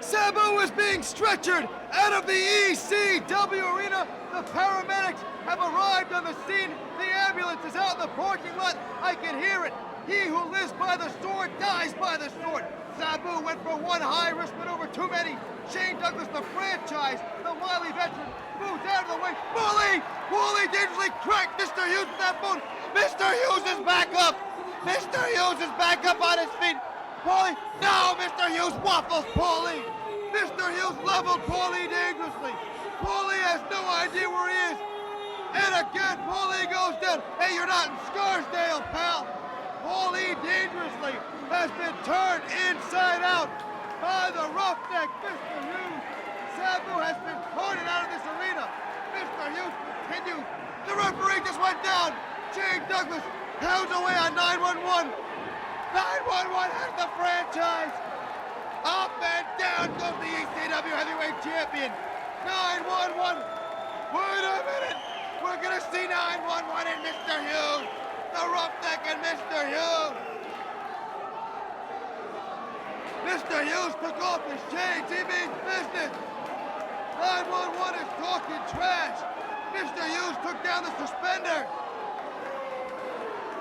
Sabu is being stretchered out of the ECW arena. The paramedics have arrived on the scene. The ambulance is out in the parking lot. I can hear it. He who lives by the sword dies by the sword. Sabu went for one high risk, but over too many. Shane Douglas, the franchise, the wily veteran, moves out of the way. Wooly dangerously cracked Mr. Hughes with that phone. Mr. Hughes is back up. Mr. Hughes is back up on his feet. Paulie, no, Mr. Hughes waffles Paulie. Mr. Hughes leveled Paulie dangerously. Paulie has no idea where he is. And again, Paulie goes down. Hey, you're not in Scarsdale, pal. Paulie dangerously has been turned inside out by the roughneck, Mr. Hughes. Sabu has been carted out of this arena. Mr. Hughes continues. The referee just went down. Shane Douglas pounds away on 911. 911 has the franchise. Up and down goes the ECW Heavyweight Champion. 911. Wait a minute. We're going to see 911 and Mr. Hughes. The roughneck and Mr. Hughes. Mr. Hughes took off his chains. He means business. 911 is talking trash. Mr. Hughes took down the suspender.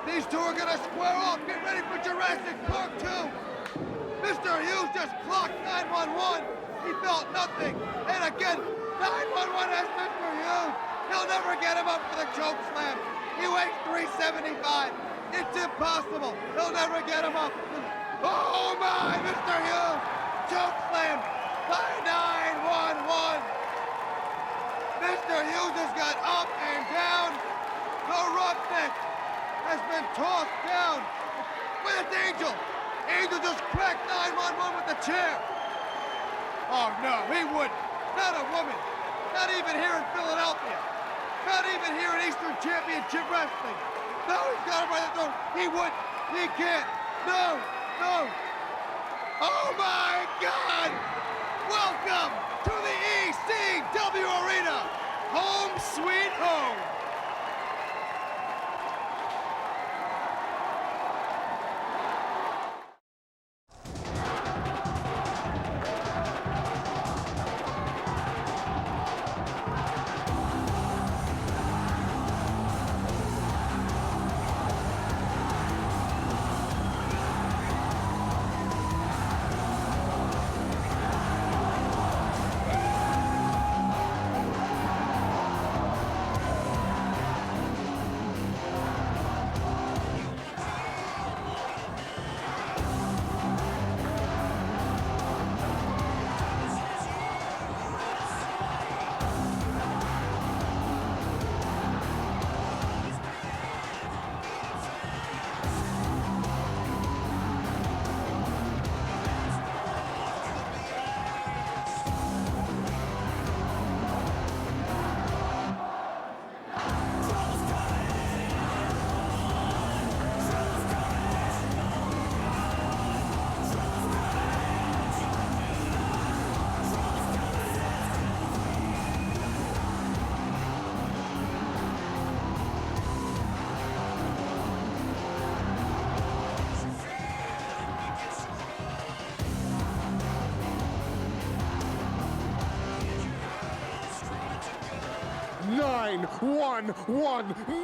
These two are gonna square off. Get ready for Jurassic Park 2. Mr. Hughes just clocked 911. He felt nothing. And again, 911 has Mr. Hughes. He'll never get him up for the choke slam. He weighs 375. It's impossible. He'll never get him up. Oh my, Mr. Hughes! Choke slam by 911. Mr. Hughes has got up and down. The roughneck has been tossed down with its Angel. Angel just cracked 911 with the chair. Oh no, he wouldn't. Not a woman. Not even here in Philadelphia. Not even here in Eastern Championship Wrestling. No, he's got him by the throat. He wouldn't. He can't. No. No. Oh my God! Welcome to the ECW Arena. Home sweet home.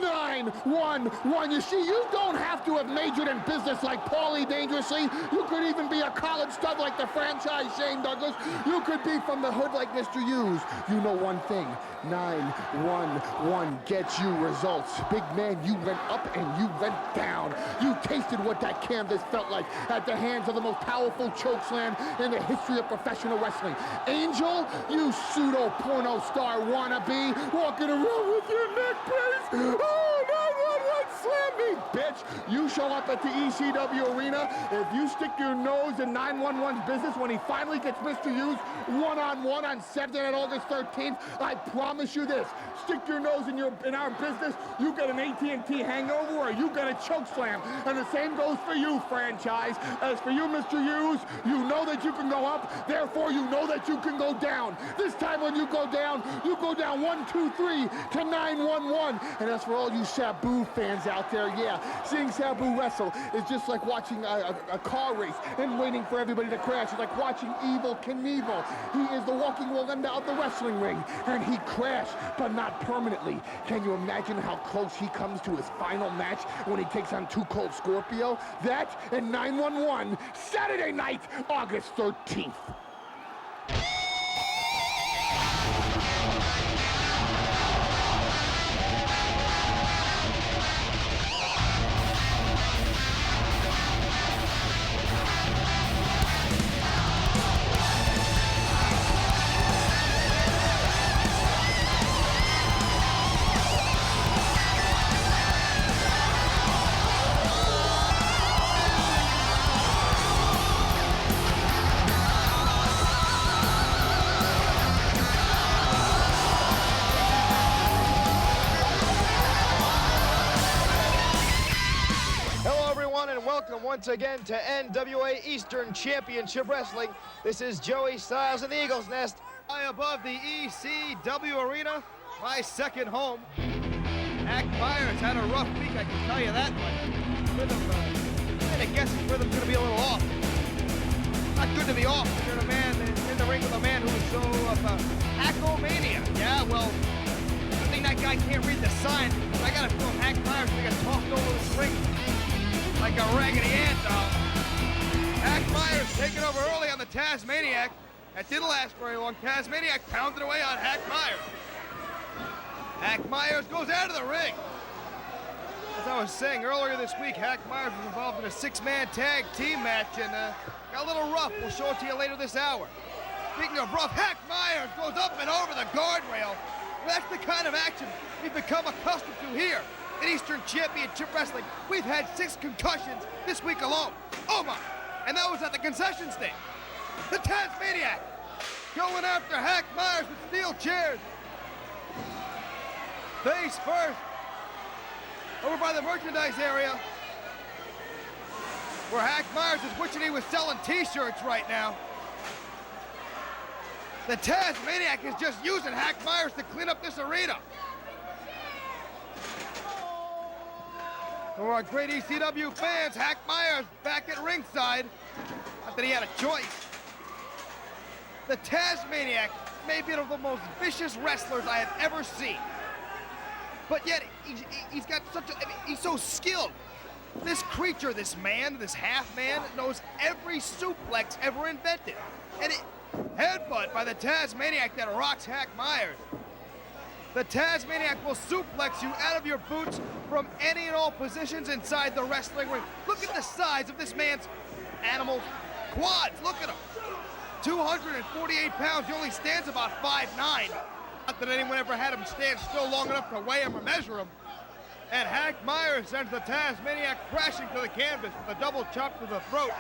Nine, one. You see, you don't have to have majored in business like Paulie dangerously. You could even be a college stud like the franchise Shane Douglas. You could be from the hood like Mr. Hughes. You know one thing, 911 gets you results. Big man, you went up and you went down. You tasted what that canvas felt like at the hands of the most powerful chokeslam in the history of professional wrestling. Angel, you pseudo-porno star wannabe, walking around with your neck brace. Oh, 911, slam me, bitch. You show up at the ECW arena. If you stick your nose in 911's business when he finally gets Mr. Hughes one-on-one on Saturday night, August 13th, I promise you this. Stick your nose in our business, you get an AT&T hangover or you get a choke slam. And the same goes for you, franchise. As for you, Mr. Hughes, you know that you can go up, therefore you know that you can go down. This time when you go down 1, 2, 3 to 911. And as for all you Sabu fans out there, yeah, Seeing Sabu wrestle is just like watching a car race and waiting for everybody to crash. It's like watching Evel Knievel. He is the walking Wallenda of the wrestling ring, and he crashed, but not permanently. Can you imagine how close he comes to his final match when he takes on Too Cold Scorpio? That and 911, Saturday night, August 13th. And welcome once again to NWA Eastern Championship Wrestling. This is Joey Styles in the Eagle's Nest. High above the ECW arena, my second home. Hack Myers had a rough week, I can tell you that much. Rhythm, I guess his rhythm's gonna be a little off. Not good to be off when you're a man in the ring with a man who is so Hackomania. Yeah, well, good thing that guy can't read the signs. I gotta feel Hack Myers gonna get tossed over this ring like a raggedy ant doll. Hack Myers taking over early on the Tasmaniac. That didn't last very long. Tasmaniac pounded away on Hack Myers. Hack Myers goes out of the ring. As I was saying earlier this week, Hack Myers was involved in a six-man tag team match and got a little rough. We'll show it to you later this hour. Speaking of rough, Hack Myers goes up and over the guardrail. That's the kind of action we've become accustomed to here in Eastern Championship Wrestling. We've had 6 concussions this week alone. Oh my! And that was at the concession stand. The Tasmaniac going after Hack Myers with steel chairs. Face first. Over by the merchandise area, where Hack Myers is wishing he was selling t-shirts right now. The Tasmaniac is just using Hack Myers to clean up this arena. For our great ECW fans, Hack Myers back at ringside. Not that he had a choice. The Tasmaniac may be one of the most vicious wrestlers I have ever seen. But yet, he's got such a, he's so skilled. This creature, this man, this half-man, knows every suplex ever invented. And it, headbutt by the Tasmaniac that rocks Hack Myers. The Tasmaniac will suplex you out of your boots from any and all positions inside the wrestling ring. Look at the size of this man's animal quads. Look at him. 248 pounds. He only stands about 5'9". Not that anyone ever had him stand still long enough to weigh him or measure him. And Hack Myers sends the Tasmaniac crashing to the canvas with a double chop to the throat.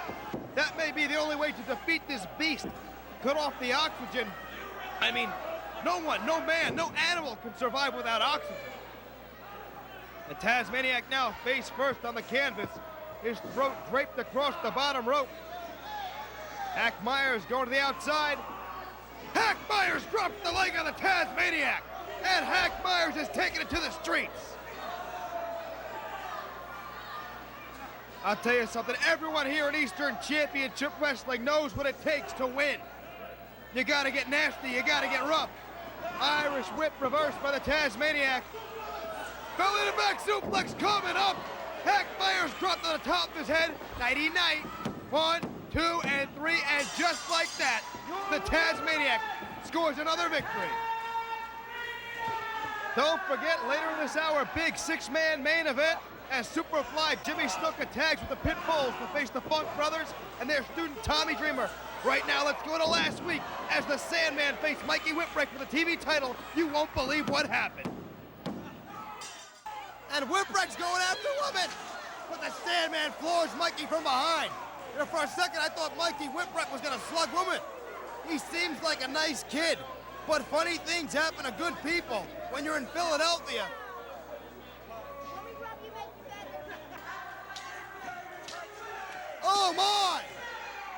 That may be the only way to defeat this beast. Cut off the oxygen. I mean, no one, no man, no animal can survive without oxygen. The Tasmaniac now face first on the canvas, his throat draped across the bottom rope. Hack Myers going to the outside. Hack Myers drops the leg on the Tasmaniac, and Hack Myers is taking it to the streets. I'll tell you something, everyone here in Eastern Championship Wrestling knows what it takes to win. You gotta get nasty, you gotta get rough. Irish whip reversed by the Tasmaniac. Belly to back suplex coming up. Hack Myers dropped to the top of his head. Nighty-night. 1, 2, and 3, and just like that, the Tasmaniac scores another victory. Don't forget, later in this hour, big 6-man main event as Superfly Jimmy Snuka tags with the Pit Bulls to face the Funk Brothers and their student Tommy Dreamer. Right now, let's go to last week as the Sandman faced Mikey Whipwreck for the TV title. You won't believe what happened. And Whipwreck's going after woman, but the Sandman floors Mikey from behind. And for a second, I thought Mikey Whipwreck was gonna slug woman. He seems like a nice kid, but funny things happen to good people when you're in Philadelphia. Oh my!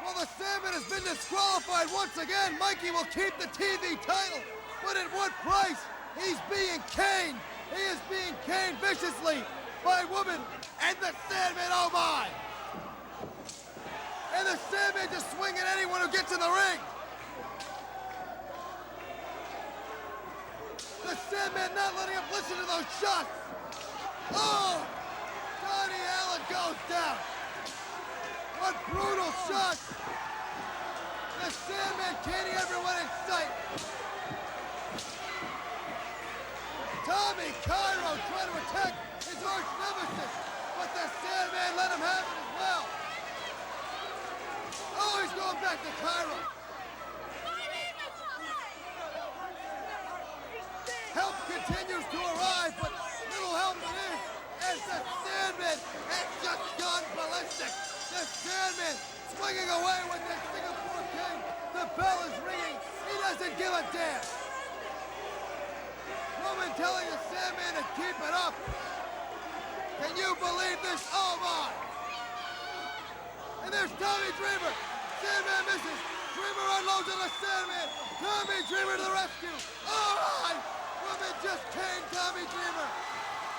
Well, the Sandman has been disqualified once again. Mikey will keep the TV title, but at what price? He's being caned. He is being caned viciously. by woman, and the Sandman, oh my! And the Sandman just swinging at anyone who gets in the ring. The Sandman not letting him listen to those shots. Oh! Donnie Allen goes down. What brutal shots! The Sandman canning everyone in sight. Tommy Cairo trying to attack his arch nemesis, but the Sandman let him have it as well. Oh, he's going back to Cairo. Help continues to arrive, but little help it is, as the Sandman has just gone ballistic. The Sandman swinging away with the Singapore King. The bell is ringing. He doesn't give a damn. Woman telling the Sandman to keep it up. Can you believe this? Oh my! And there's Tommy Dreamer. Sandman misses. Dreamer unloads on the Sandman. Tommy Dreamer to the rescue. All right! Woman just caned Tommy Dreamer.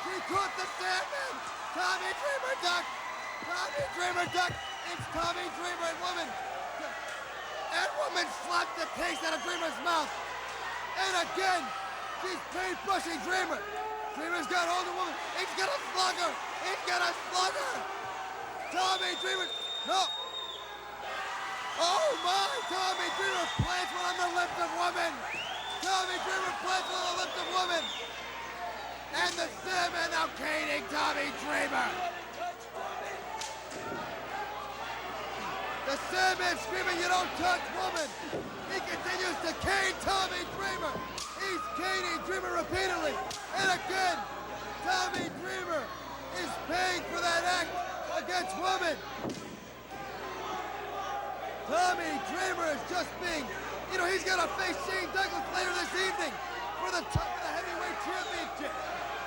She caught the Sandman. Tommy Dreamer ducked. Tommy Dreamer ducked. It's Tommy Dreamer and woman. And woman slapped the taste out of Dreamer's mouth. And again, she's paint-brushing Dreamer. Dreamer's got hold of woman. He's gonna slug her. He's gonna slug her. Tommy Dreamer. No. Oh my! Tommy Dreamer plants one on the lips of woman. Tommy Dreamer plants one on the lips of woman. And the Sandman now caning Tommy Dreamer. The Sandman screaming, "You don't touch woman!" He continues to cane Tommy Dreamer. He's caning Dreamer repeatedly. And again, Tommy Dreamer is paying for that act against woman. Tommy Dreamer is just being, he's gonna face Shane Douglas later this evening for the top of the heavyweight championship.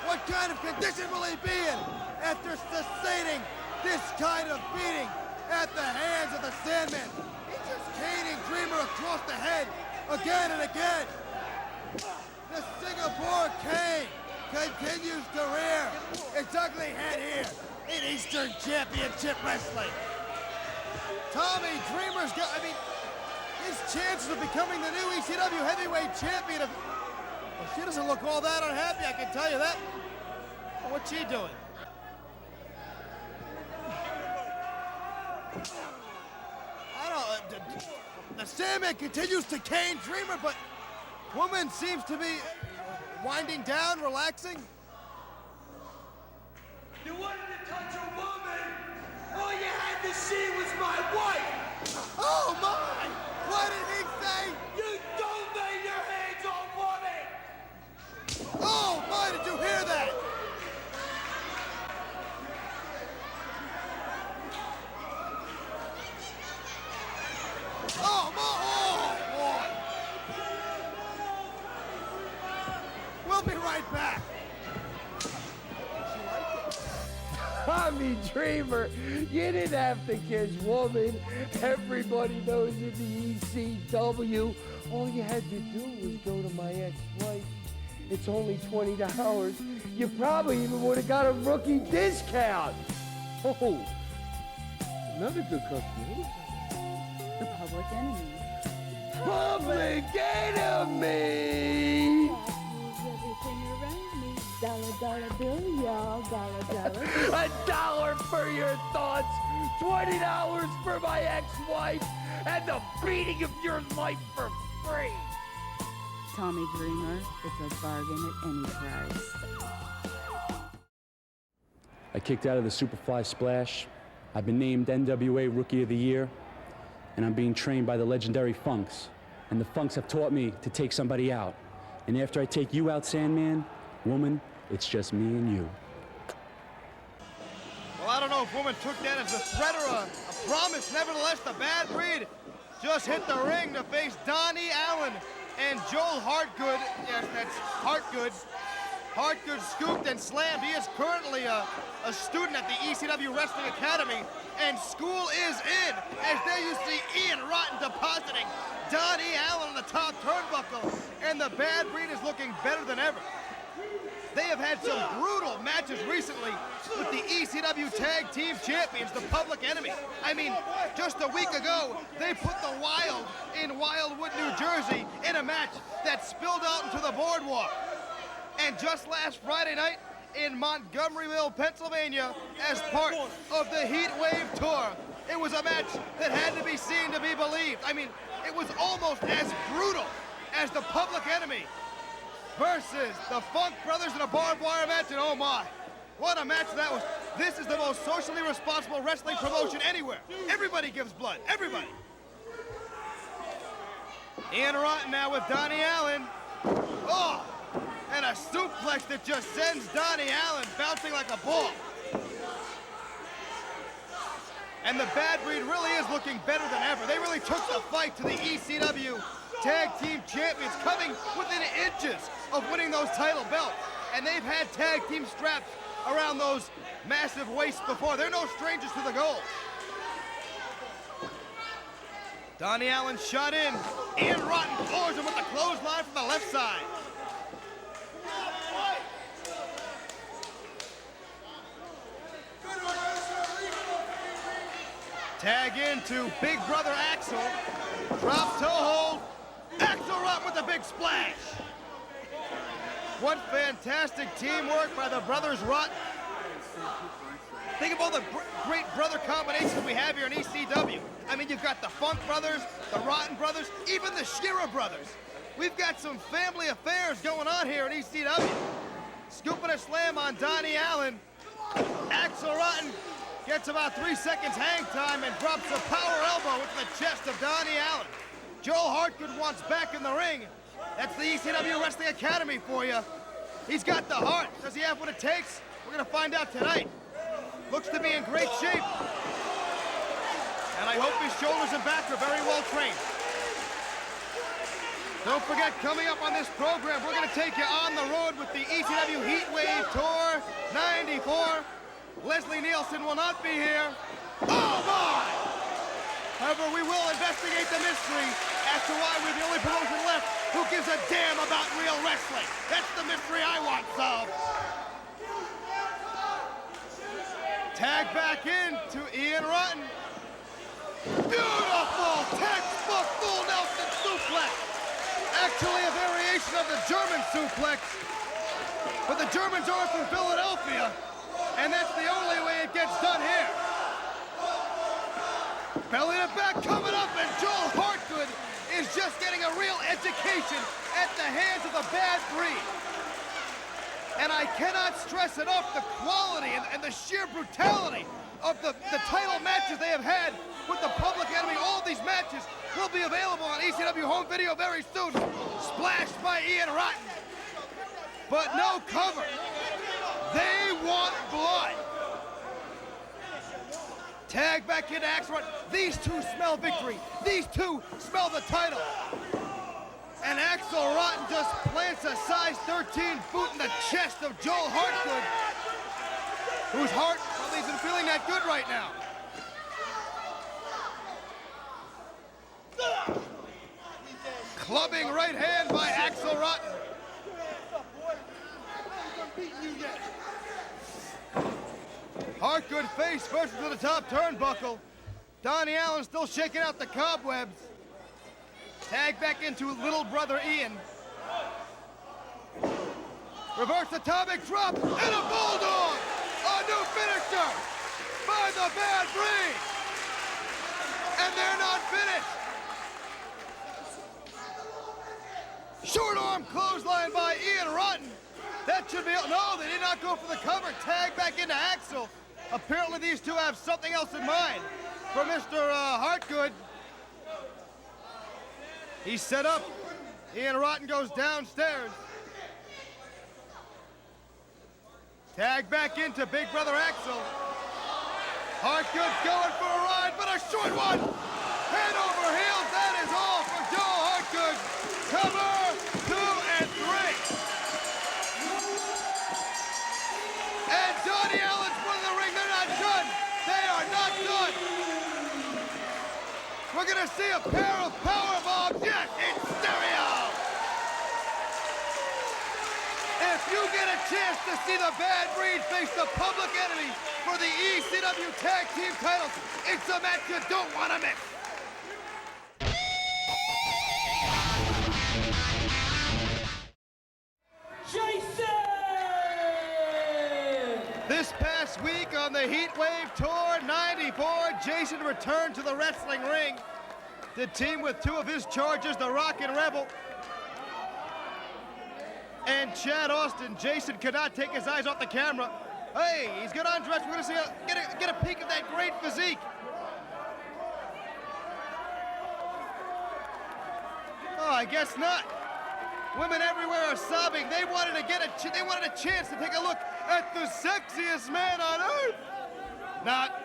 What kind of condition will he be in after sustaining this kind of beating at the hands of the Sandman? He's just caning Dreamer across the head again and again. The Singapore King continues to rear its ugly head here in Eastern Championship Wrestling. Tommy Dreamer's got, his chances of becoming the new ECW heavyweight champion of... Well, she doesn't look all that unhappy, I can tell you that. What's she doing? The Sandman continues to cane Dreamer, but woman seems to be winding down, relaxing. You wanted to touch a woman? All you had to see was my wife! Oh my! What did he say? You don't lay your hands on women! Oh my, did you hear that? Oh my! Oh boy! We'll be right back. Tommy Dreamer, you didn't have to kiss woman. Everybody knows in the ECW. All you had to do was go to my ex-wife. It's only $20. You probably even would have got a rookie discount. Oh, another good company. The Public Enemy. Public Enemy! Everything around me. Dollar, dollar bill, y'all. Dollar, dollar. $1 for your thoughts, $20 for my ex-wife, and the beating of your life for free. Tommy Dreamer, it's a bargain at any price. I kicked out of the Superfly Splash. I've been named NWA Rookie of the Year, and I'm being trained by the legendary Funks. And the Funks have taught me to take somebody out. And after I take you out, Sandman, woman, it's just me and you. Well, I don't know if woman took that as a threat or a promise. Nevertheless, the Bad Breed just hit the ring to face Donnie Allen and Joel Hartgood. Yes, that's Hartgood. Hartgood scooped and slammed. He is currently a student at the ECW Wrestling Academy, and school is in, as there you see Ian Rotten depositing Donnie Allen on the top turnbuckle, and the Bad Breed is looking better than ever. They have had some brutal matches recently with the ECW Tag Team Champions, the Public Enemy. I mean, just a week ago, they put the Wild in Wildwood, New Jersey in a match that spilled out into the boardwalk. And just last Friday night in Montgomeryville, Pennsylvania, as part of the Heat Wave Tour, it was a match that had to be seen to be believed. I mean, it was almost as brutal as the Public Enemy versus the Funk Brothers in a barbed wire match, and oh my, what a match that was. This is the most socially responsible wrestling promotion anywhere. Everybody gives blood, everybody. Ian Rotten now with Donnie Allen. Oh, and a suplex that just sends Donnie Allen bouncing like a ball. And the Bad Breed really is looking better than ever. They really took the fight to the ECW Tag Team Champions, coming within inches of winning those title belts. And they've had tag team straps around those massive waists before. They're no strangers to the goal. Donnie Allen shot in. Ian Rotten floors him with the clothesline from the left side. Tag into Big Brother Axel. Drop toe hold. Axel Rotten with a big splash. What fantastic teamwork by the brothers Rotten. Think of all the great brother combinations we have here in ECW. I mean, you've got the Funk Brothers, the Rotten Brothers, even the Shearer Brothers. We've got some family affairs going on here in ECW. Scooping a slam on Donnie Allen. Axel Rotten gets about 3 seconds hang time and drops a power elbow into the chest of Donnie Allen. Joel Hartgood wants back in the ring. That's the ECW Wrestling Academy for you. He's got the heart. Does he have what it takes? We're gonna find out tonight. Looks to be in great shape. And I hope his shoulders and back are very well trained. Don't forget, coming up on this program, we're gonna take you on the road with the ECW Heatwave Tour 94. Leslie Nielsen will not be here. Oh my! However, we will investigate the mystery as to why we're the only promotion left who gives a damn about real wrestling. That's the mystery I want solved. Tag back in to Ian Rotten. Beautiful textbook full Nelson suplex. Actually a variation of the German suplex. But the Germans are from Philadelphia, and that's the only way it gets done here. Belly to back coming up, and Joel Hartgood is just getting a real education at the hands of the Bad Breed. And I cannot stress enough the quality and the sheer brutality of the title matches they have had with the Public Enemy. All these matches will be available on ECW home video very soon. Splashed by Ian Rotten. But no cover. They want blood. Tag back into Axel Rotten. These two smell victory. These two smell the title. And Axel Rotten just plants a size 13 boot in the chest of Joel Hartgood, whose heart probably isn't feeling that good right now. Clubbing right hand by Axel Rotten. Hartgood face first to the top turnbuckle. Donnie Allen still shaking out the cobwebs. Tag back into little brother Ian. Reverse atomic drop and a bulldog. A new finisher by the Bad Breed. And they're not finished. Short arm clothesline by Ian Rotten. That should be, no, they did not go for the cover. Tag back into Axel. Apparently these two have something else in mind for Mr. Hartgood. He's set up. Ian Rotten goes downstairs. Tag back into Big Brother Axel. Hartgood's going for a ride, but a short one. Head over heels, that is all for Joel Hartgood. Cover 2 and 3. And Donnie Allen's put in the ring. They're not done. They are not done. We're gonna see a pair of power bombs. Yes, in stereo. If You get a chance to see the Bad Breed face the Public Enemy for the ECW Tag Team titles. It's a match you don't want to miss. This past week on the Heatwave Tour 94, Jason returned to the wrestling ring to team with two of his charges, the Rockin' Rebel and Chad Austin. Jason could not take his eyes off the camera. Hey, he's got undressed. We're gonna see get a peek at that great physique. Oh, I guess not. Women everywhere are sobbing. They wanted a chance to take a look at the sexiest man on earth. Not.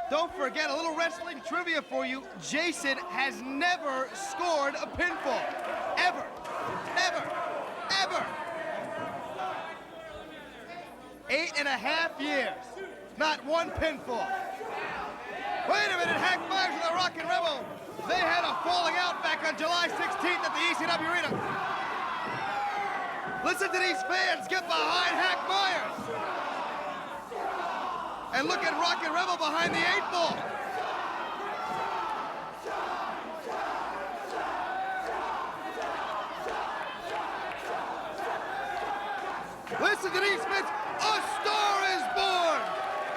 Don't forget, a little wrestling trivia for you. Jason has never scored a pinfall. Ever. Ever. Ever. 8.5 years. Not one pinfall. Wait a minute, Hack Myers and the Rockin' Rebel. They had a falling out back on July 16th at the ECW Arena. Listen to these fans get behind Hack Myers. And look at Rockin' Rebel behind the 8-ball. Listen to these fans. A star is born.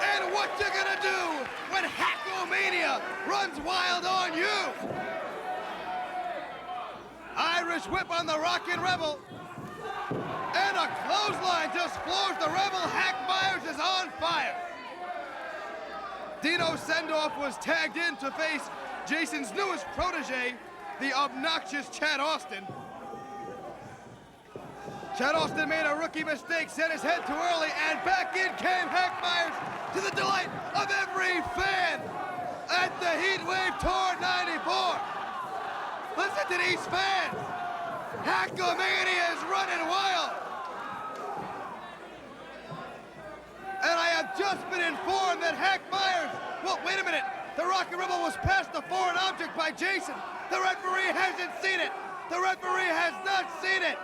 And what you gonna do when Hackomania runs wild on you? Irish whip on the Rockin' Rebel. And a clothesline just floors the Rebel. Hack Myers is on fire. Dino Sendoff was tagged in to face Jason's newest protege, the obnoxious Chad Austin. Chad Austin made a rookie mistake, set his head too early, and back in came Hack Myers to the delight of every fan at the Heatwave Tour 94. Listen to these fans. Hackomania is running wild. And I have just been informed that Hack Myers, well, wait a minute. The Rockin' Rebel was passed a foreign object by Jason. The referee hasn't seen it. The referee has not seen it.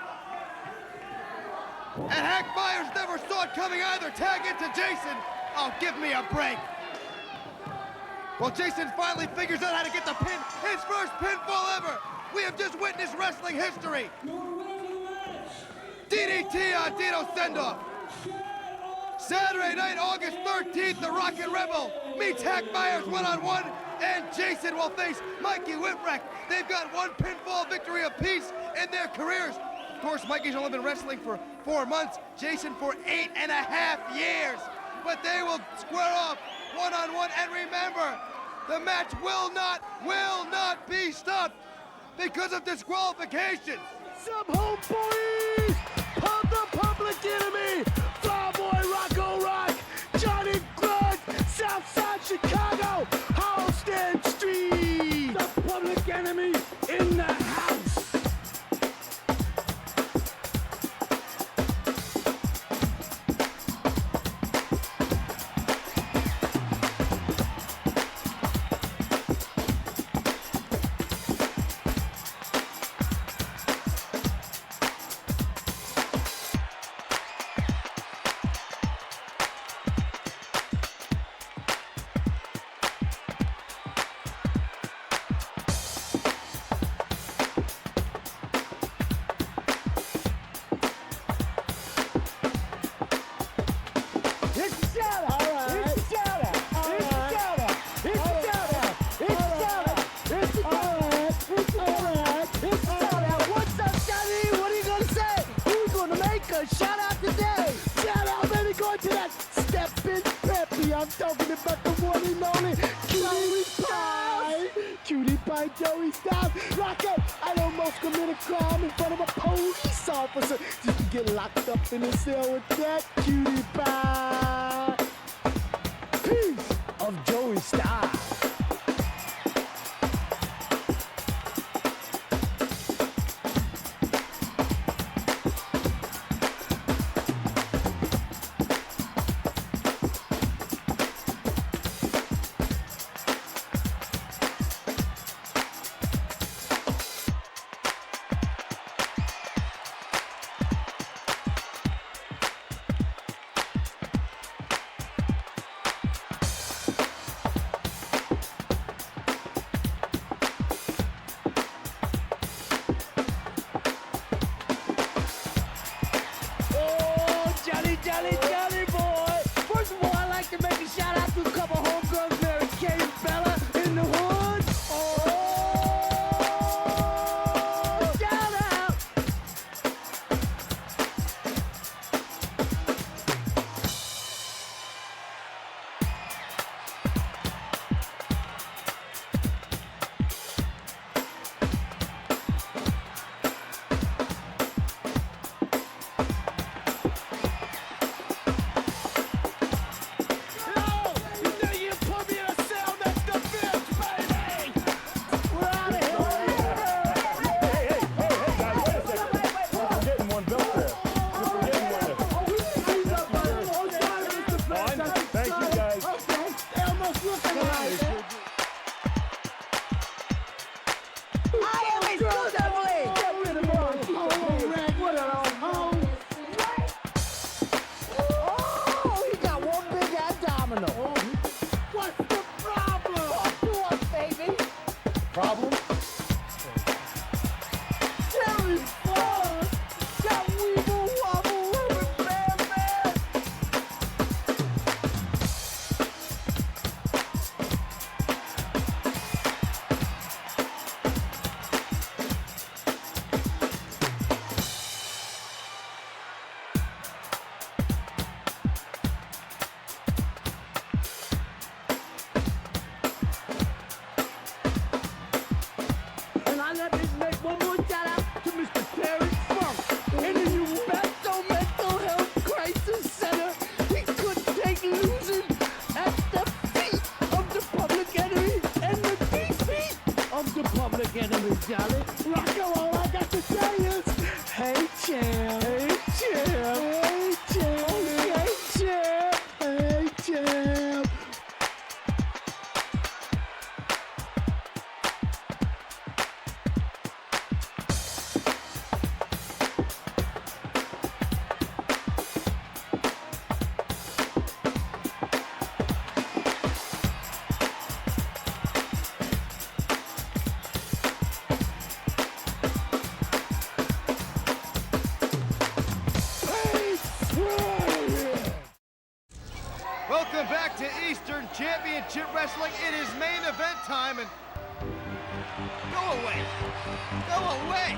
And Hack Myers never saw it coming either. Tag into Jason. Oh, give me a break. Well, Jason finally figures out how to get the pin. His first pinfall ever. We have just witnessed wrestling history. DDT on Dino Sendoff. Saturday night, August 13th, the Rockin' Rebel meets Hack Myers one-on-one, and Jason will face Mikey Whipwreck. They've got one pinfall victory apiece in their careers. Of course, Mikey's only been wrestling for 4 months, Jason for 8.5 years. But they will square off one-on-one, and remember, the match will not be stopped because of disqualifications. Some homeboys of the Public Enemy, Flyboy Rocco Rock, Johnny Grunt, Southside Chicago, Halsted Street. The Public Enemy in the house. I'm talking about the one and only Cutie Pie. Cutie Pie Joey Styles. Rocco, I almost committed a crime in front of a police officer just to get locked up in a cell with that Cutie Pie. Piece of Joey Styles. Problem? Terry Funk got Weeble Wobble with Bam Bam. And I let me make one more shout out to Mr. Terry Funk in the Humberto Mental Health Crisis Center. He couldn't take losing at the feet of the public enemy and the defeat of the public enemy, Jolly. Rocco, all I got to say is, hey, champ. Hey, champ. Hey, champ. Hey, champ. Hey, champ. Welcome back to Eastern Championship Wrestling. It is main event time, and go away. Go away.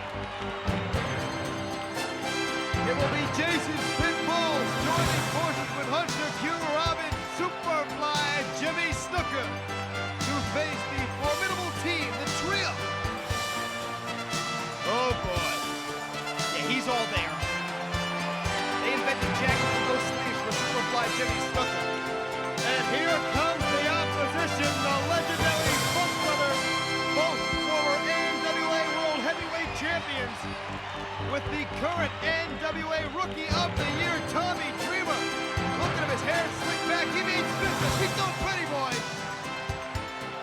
It will be Jason Pitbulls joining forces with Hunter Q. Robin, Superfly, and Jimmy Snuka to face the formidable team, the trio. Oh boy. Yeah, he's all there. They invented jackets with no sleeves for Superfly Jimmy Snuka. And here comes the opposition, the legendary Funk Brothers, both former NWA World Heavyweight Champions, with the current NWA Rookie of the Year, Tommy Dreamer. Look at him, his hair slicked back, he means business, he's so pretty, boys.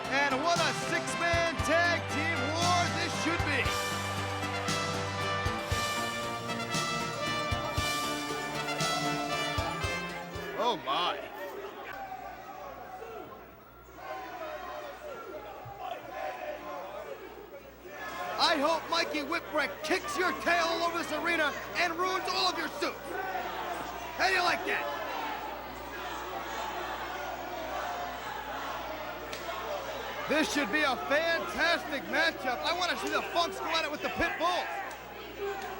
And what a six-man tag team war this should be. Oh my. I hope Mikey Whipwreck kicks your tail all over this arena and ruins all of your suits. How do you like that? This should be a fantastic matchup. I want to see the Funks go at it with the Pit Bulls.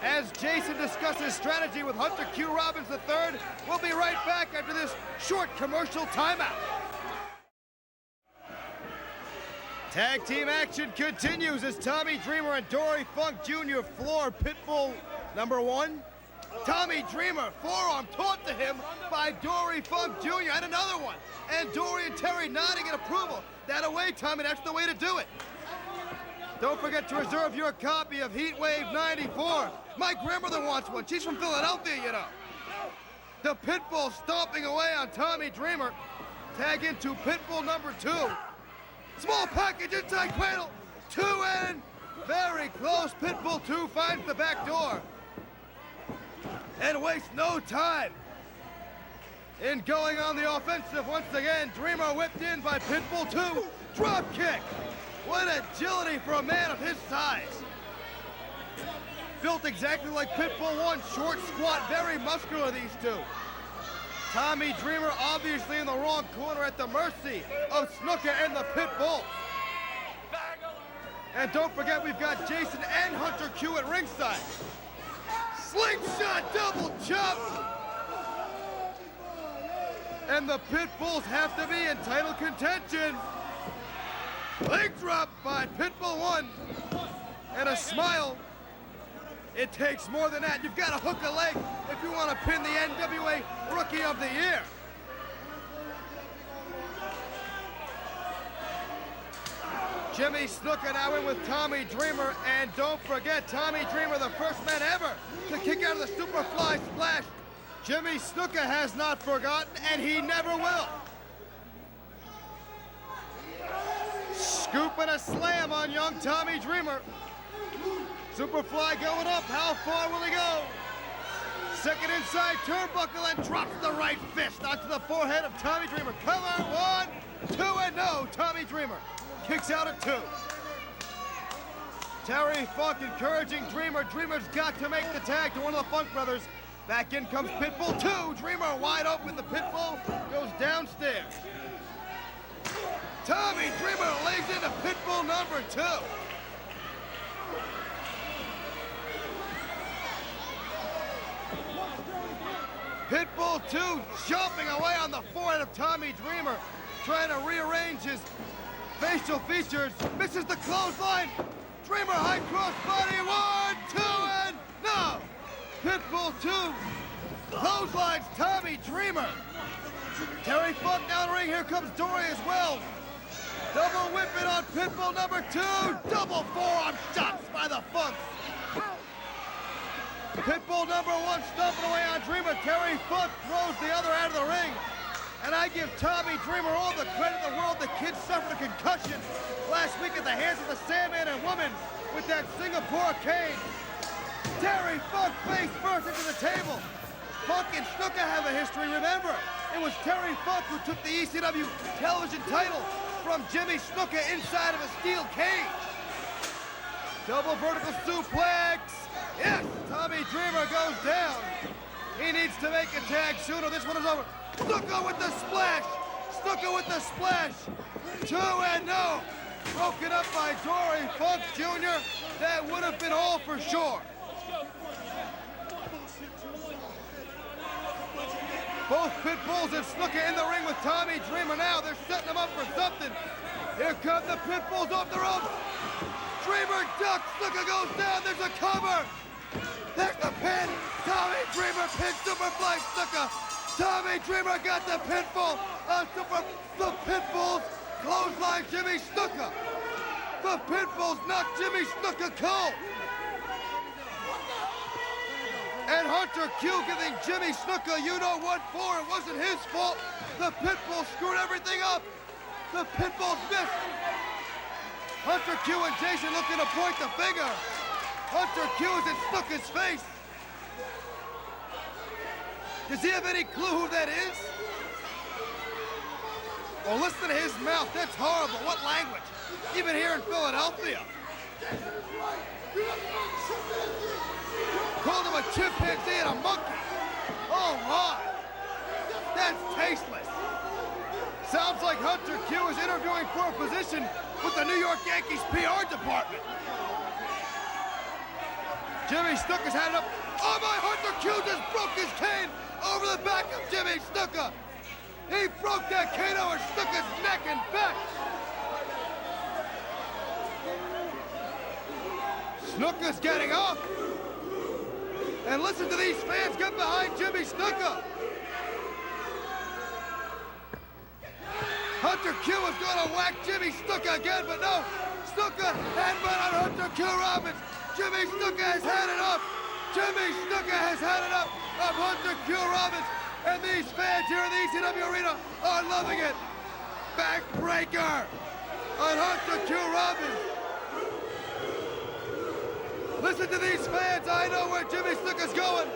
As Jason discusses strategy with Hunter Q. Robbins III, we'll be right back after this short commercial timeout. Tag team action continues as Tommy Dreamer and Dory Funk Jr. floor Pitbull number 1. Tommy Dreamer, forearm taught to him by Dory Funk Jr. and another one. And Dory and Terry nodding in approval. That away, Tommy, that's the way to do it. Don't forget to reserve your copy of Heat Wave 94. My grandmother wants one. She's from Philadelphia, you know. The Pitbull stomping away on Tommy Dreamer. Tag into Pitbull number 2. Small package inside cradle. 2 in. Very close. Pitbull 2 finds the back door. And wastes no time in going on the offensive once again. Dreamer whipped in by Pitbull 2. Drop kick. What agility for a man of his size. Built exactly like Pitbull 1. Short, squat, very muscular, these two. Tommy Dreamer obviously in the wrong corner at the mercy of Snuka and the Pitbull. And don't forget we've got Jason and Hunter Q at ringside. Slingshot double chop. And the Pitbulls have to be in title contention. Leg drop by Pitbull 1. And a smile. It takes more than that. You've got to hook a leg if you want to pin the NWA Rookie of the Year. Jimmy Snuka now in with Tommy Dreamer. And don't forget, Tommy Dreamer, the first man ever to kick out of the Superfly Splash. Jimmy Snuka has not forgotten, and he never will. Scoop and a slam on young Tommy Dreamer. Superfly going up. How far will he go? Second inside turnbuckle and drops the right fist onto the forehead of Tommy Dreamer. Cover, 1, 2, and no. Tommy Dreamer kicks out at 2. Terry Funk encouraging Dreamer. Dreamer's got to make the tag to one of the Funk brothers. Back in comes Pitbull 2. Dreamer wide open. The Pitbull goes downstairs. Tommy Dreamer lays into Pitbull number 2. Pitbull 2 jumping away on the forehead of Tommy Dreamer, trying to rearrange his facial features. Misses the clothesline. Dreamer high cross body. 1, 2, and no! Pitbull 2 clotheslines Tommy Dreamer. Terry Funk down the ring. Here comes Dory as well. Double whipping on Pitbull number 2. Double forearm shots by the Funks. Pitbull number 1 stomping away on Dreamer. Terry Funk throws the other out of the ring. And I give Tommy Dreamer all the credit in the world. The kid suffered a concussion last week at the hands of the Sandman and Woman with that Singapore cane. Terry Funk face first into the table. Funk and Snuka have a history. Remember, it was Terry Funk who took the ECW television title from Jimmy Snuka inside of a steel cage. Double vertical suplex. Yes, Tommy Dreamer goes down. He needs to make a tag sooner. This one is over. Snuka with the splash. Snuka with the splash. 2 and no. Broken up by Dory Funk Jr. That would have been all for sure. Both Pitbulls and Snuka in the ring with Tommy Dreamer now. They're setting him up for something. Here come the Pitbulls off the ropes. Dreamer ducks. Snuka goes down. There's a cover. There's the pin. Tommy Dreamer pins Superfly Snuka. Tommy Dreamer got the pinfall on the Pitbulls. Clothesline Jimmy Snuka. The Pitbulls knocked Jimmy Snuka cold. And Hunter Q giving Jimmy Snuka you know what for. It wasn't his fault. The Pitbulls screwed everything up. The Pitbulls missed. Hunter Q and Jason looking to point the finger. Hunter Q is in Snuka's face. Does he have any clue who that is? Oh, listen to his mouth. That's horrible. What language? Even here in Philadelphia. Called him a chimpanzee and a monkey. Oh, my. That's tasteless. Sounds like Hunter Q is interviewing for a position with the New York Yankees PR department. Jimmy Snuka's had it up. Oh, my, Hunter Q just broke his cane over the back of Jimmy Snuka. He broke that cane over Snuka's neck and back. Snuka's getting up. And listen to these fans get behind Jimmy Snuka. Hunter Q is going to whack Jimmy Snuka again, but no. Snuka headbutt on Hunter Q Robbins. Jimmy Snuka has had it up. Jimmy Snuka has had it up of Hunter Q Robbins. And these fans here in the ECW Arena are loving it. Backbreaker on Hunter Q Robbins. Listen to these fans. I know where Jimmy Snuka's going.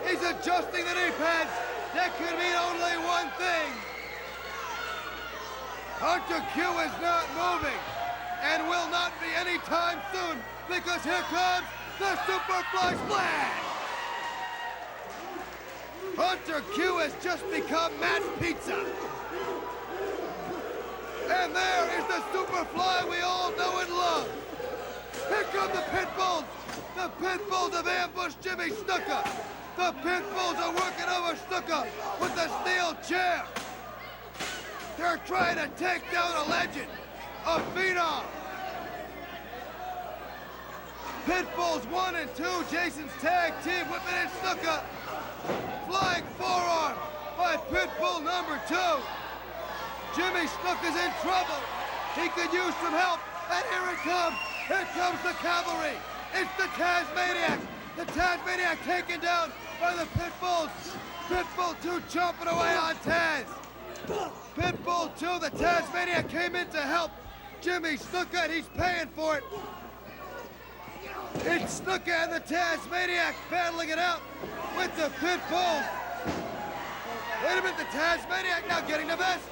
He's adjusting the knee pads. That could mean only one thing. Hunter Q is not moving and will not be anytime soon because here comes the Superfly Splash. Hunter Q has just become Matt's Pizza. And there is the Superfly we all know and love. Here come the Pitbulls. The Pitbulls have ambushed Jimmy Snuka. The Pitbulls are working over Snuka with a steel chair. They're trying to take down a legend, a phenom. Pitbulls 1 and 2, Jason's tag team whipping in Snuka. Flying forearm by Pitbull number 2. Jimmy Snuka's in trouble. He could use some help. And here it comes. Here comes the cavalry. It's the Tasmaniac. The Tasmaniac taken down by the Pitbulls. Pitbull 2 chomping away on Taz. Pitbull 2, the Tasmaniac came in to help Jimmy Snuka, and he's paying for it. It's Snuka and the Tasmaniac battling it out with the Pitbulls. Wait a minute, the Tasmaniac now getting the best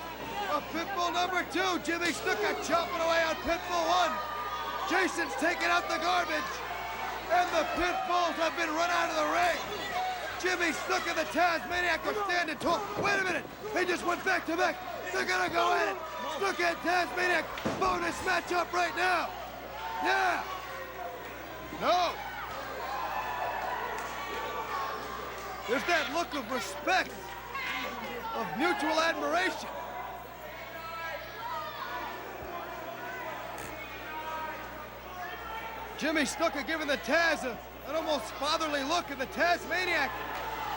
of Pitbull number 2. Jimmy Snuka chopping away on Pitbull 1. Jason's taking out the garbage. And the Pitbulls have been run out of the ring. Jimmy Snuka, the Tasmaniac, are standing tall. Wait a minute. They just went back to back. They're going to go at it. Snuka and Tasmaniac, bonus matchup right now. Yeah. No. There's that look of respect, of mutual admiration. Jimmy Snuka giving the Taz an almost fatherly look, and the Tasmaniac,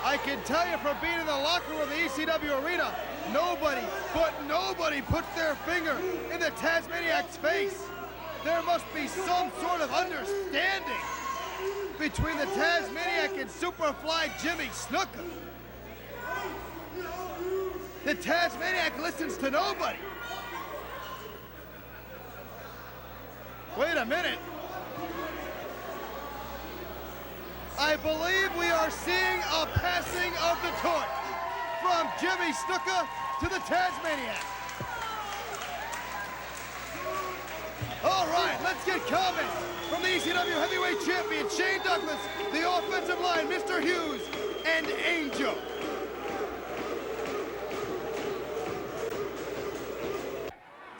I can tell you from being in the locker room of the ECW arena, nobody puts their finger in the Tasmaniac's face. There must be some sort of understanding between the Tasmaniac and Superfly Jimmy Snuka. The Tasmaniac listens to nobody. Wait a minute. I believe we are seeing a passing of the torch from Jimmy Snuka to the Tasmaniac. All right, let's get comments from the ECW Heavyweight Champion, Shane Douglas, the offensive line, Mr. Hughes, and Angel.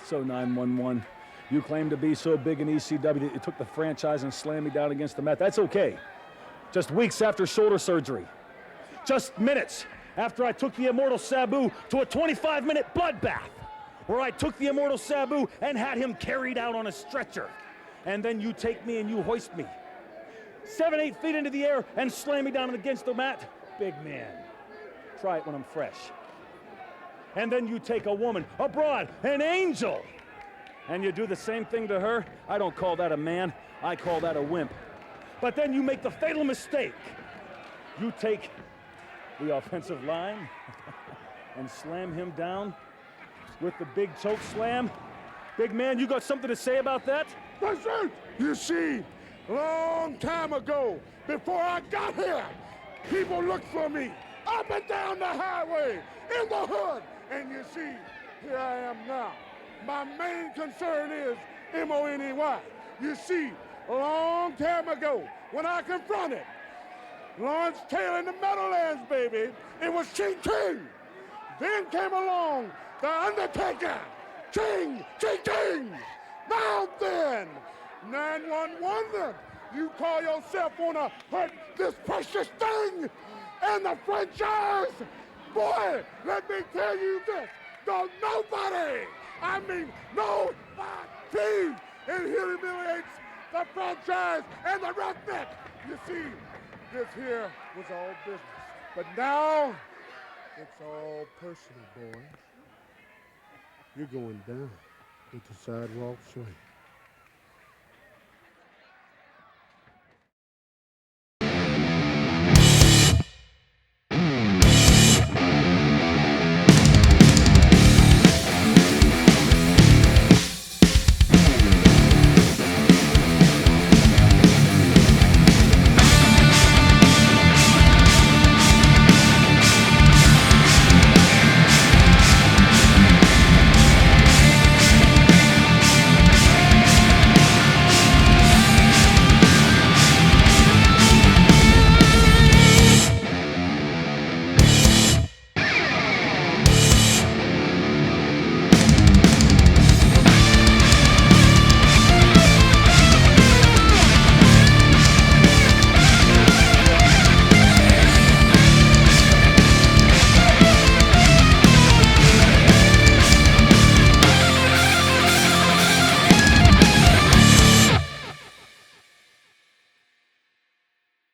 So 911, you claim to be so big in ECW that you took the franchise and slammed me down against the mat. That's okay. Just weeks after shoulder surgery. Just minutes after I took the Immortal Sabu to a 25-minute bloodbath, where I took the Immortal Sabu and had him carried out on a stretcher. And then you take me and you hoist me 7-8 feet into the air and slam me down against the mat. Big man. Try it when I'm fresh. And then you take a woman, a broad, an angel, and you do the same thing to her. I don't call that a man, I call that a wimp. But then you make the fatal mistake. You take the offensive line and slam him down with the big choke slam. Big man, you got something to say about that? That's right. You see, long time ago, before I got here, people looked for me up and down the highway, in the hood. And you see, here I am now. My main concern is M-O-N-E-Y. You see, a long time ago, when I confronted Lawrence Taylor in the Meadowlands, baby, it was Ching Ching. Then came along The Undertaker. Ching, Ching, Ching. Now then, 911, you call yourself wanna hurt this precious thing and the franchise? Boy, let me tell you this, don't nobody, I mean nobody, and he humiliates the franchise and the redneck. You see, this here was all business, but now it's all personal, boy. You're going down with the sidewalk swing.